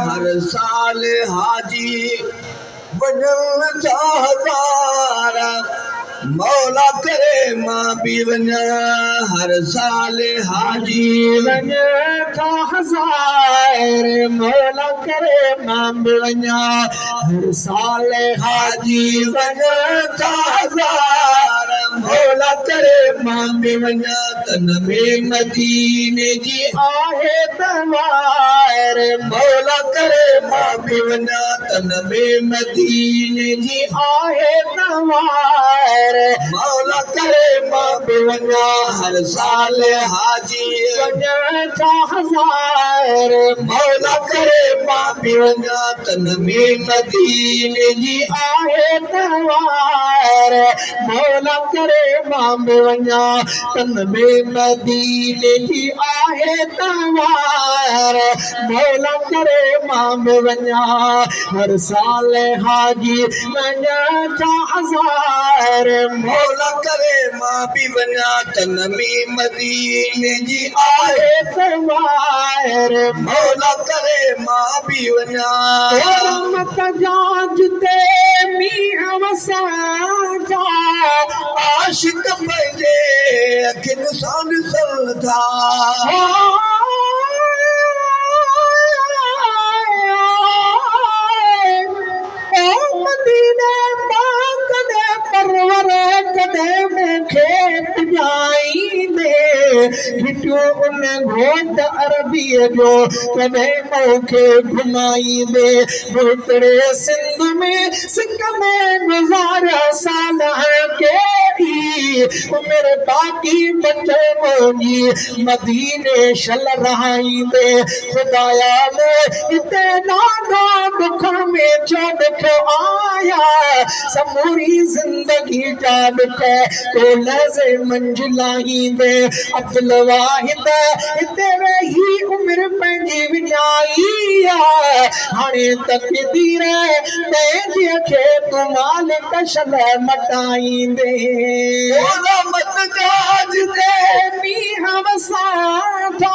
हर साल हाजी वञण जा हज़ार मौला करे मां बि वञा हर साल हाजी वञण जा हज़ार मौला करे मां बि वञा हर साल हाजी वञण जा हज़ार मौला करे मां बि वञा तन में मदीने जी आहे तवार मौला करे मां बि वञा तन में मदीने जी आहे तवार मौला करे मां बि वञा हर साल हाजी वञण जा हज़ार मौला करे मां बि वञा तन में मदीने जी आहे तवार मौला करे मां बि वञा तन में मदीने जी आहे तवार मौला करे मां बि वञा हर साल हाजी वञण जा हज़ार मौला करे मां बि वञा तन में मदीने जी आहे आहे तवार मौला करे मां बि वञा रहमत जाज ते मींहं वसां जा आशिक पंहिंजे अखियुनि सां ॾिसण था मदीने पाक दे परवर कदे मूंखे पुॼाईंदे हिटियो उन घोट अरबीअ जो कॾहिं मूंखे घुमाईंदे भुतड़े सिंध में सिक में गुज़ारिया साल कहिड़ी उमिरि बाक़ी बचे मुंहिंजी मदीने शल रहाईंदे ख़ुदाया हिते ॾाढो दुख में जो दुख आया समूरी ज़िंदगी जा दुख तो लज़े मंजिलाईंदे अब्दुल वाहिद हिते वेही उमिरि पंहिंजी विञाई आहे हाणे तक़दीर पंहिंजे खे तूं मालिक शल मटाईंदे रहमत जाज ते मींहं वसां था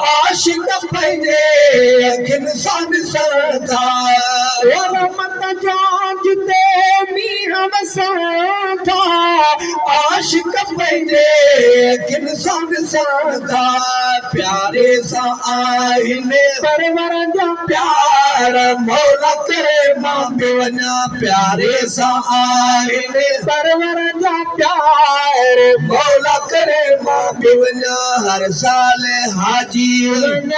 आशिक पंहिंजे अखियुनि सां ॾिसण था रहमत जाज ते मींहं वसां था आशिक पंहिंजे अखियुनि सां ॾिसण था प्यारे सां आहिनि परवर जा प्यार मौला करे मां बि वञा प्यारे सां आहिनि परवर जा प्यार मौला करे मां बि वञा हर साल हाजी वञण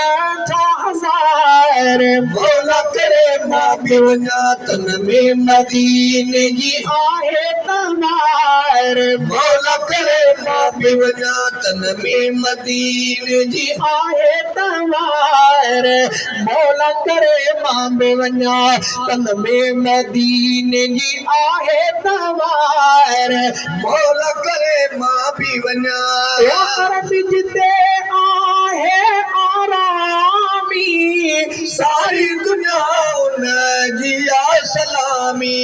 जा हज़ार मौला करे मां बि वञा तन में मदीने जी आहे तवार मौला करे मां बि वञा तन में मदीने जी आहे तवार मौला करे मां बि वञा तन में मदीने जी आहे तवार मौला करे मां बि वञा यार जिते आहे आरामी सारी दुनिया उन जी आ सलामी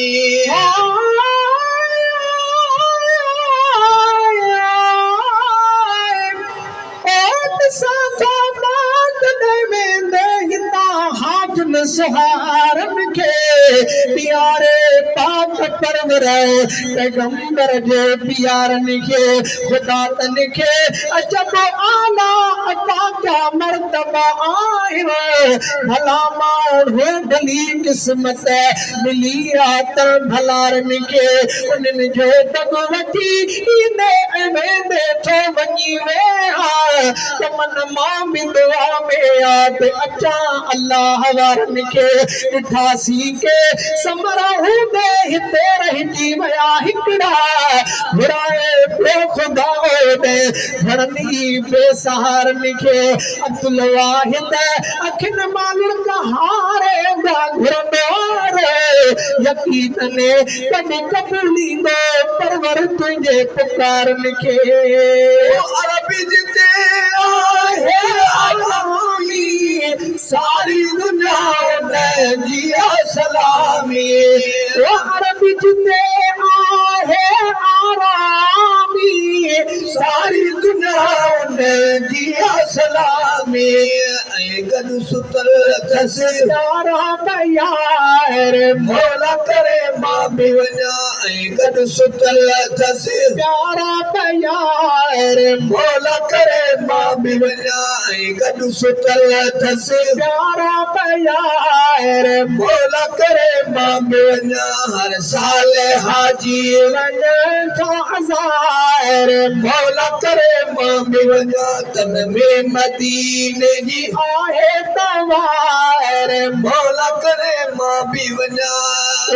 सहारन खे प्यारे पाक परवर पैगंबर जे प्यारनि खे ख़ुदा तन खे अजब आला अता क्या मर्तबा आहियो भला माण्हू भली क़िस्मत मिली आहे त भलारनि खे उन्हनि जो दग वठी ईंदे ऐं वेंदे थो वञी वेहा त मन मां बि दुआ में यादि अचां अलाह वारनि खे ॾिठासीं के समरा हूंदे हिते रहिजी विया हिकिड़ा घुराए पियो ख़ुदा ओॾे घणनि बेसहारनि खे अब्दुल वाहिद अखियुनि मां लुड़क हारे घुरंदो यकीन कॾहिं कबूलींदो परवर तुंहिंजे पुकारनि खे अरबी जिते आहे आलामी सारी दुनिया जी आ सलामी अरबी जिते आहे आरामी सारी दुनिया जी आ सलामी ऐं गॾु सुतल अथसि यारा तयार मौला करे मां बि वञा ऐं गॾु सुतल अथसि यारा तयार मौला करे मां बि वञा ऐं गॾु सुतल अथसि यारा तयार मौला करे मां बि वञा हर साल हाजी वञण थो हज़ार मौला करे मां बि वञा तन में मदीने जी आहे तवार मौला करे मां बि वञा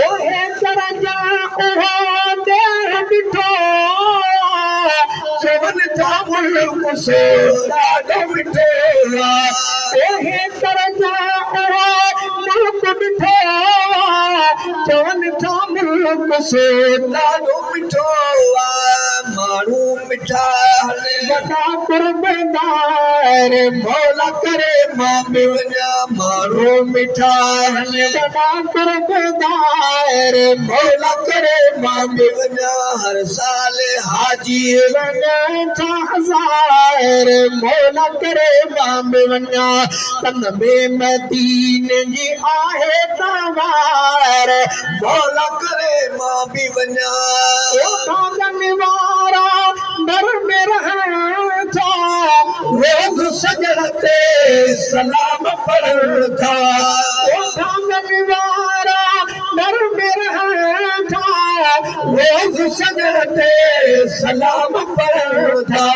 ओहे दरजा उहो देह ॾिठो चवनि था मुल्क सो ॾाढो मिठो ओहे दरजा उहो मुल्क ॾिठो चवनि था मुल्क सो ॾाढो मिठो माण्हू मिठा हले वॾा कुर्बदार मौला करे मां बि वञा माण्हू मिठा हले वॾा कुर्बदार मौला करे मां बि वञा हर साल हाजी वञण था हज़ार मौला करे मां बि वञा तन में मदीने जी आहे तवार मौला करे मां बि वञा कागन वारा दर में रहण था रोज़ सजण ते सलाम पढ़ण था कागन वारा दर में रहण था रोज़ सजण ते सलाम पढ़ण था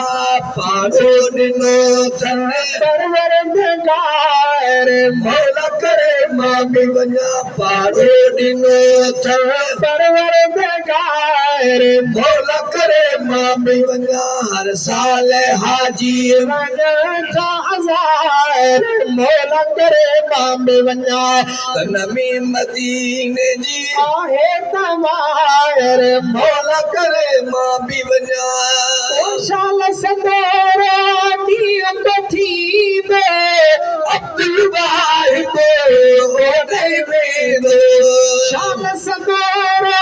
पाड़ो ॾिनो अथनि परवरदिगार मौला करे मां बि वञा पाड़ो ॾिनो अथनि परवरदिगार मौला करे मां बि वञा हर साल हाजी वञण था हज़ार मौला करे मां बि वञा तन में मदीने जी आहे तवार मौला करे मां बि वञा शाल सदोरा ॾींहं को थींदो अब्दुल वाहिद ओॾे वेंदो शाल सदोरा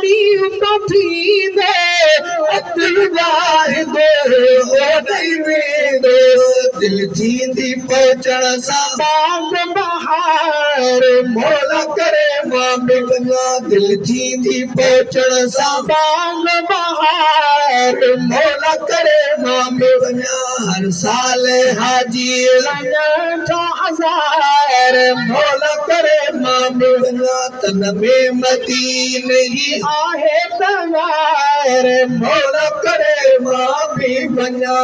ॾींहं को थींदो अब्दुल वाहिद ओॾे वेंदो दिलि थींदी पहुचण सां बाग बहार मौला करे मां बि वञा दिलि थींदी पहुचण सां बाग बहार मौला करे मां बि वञा हर साल हाजी वञण था हज़ार मौला करे मां बि वञा तन में मदीने जी आहे तवार मौला करे मां बि वञा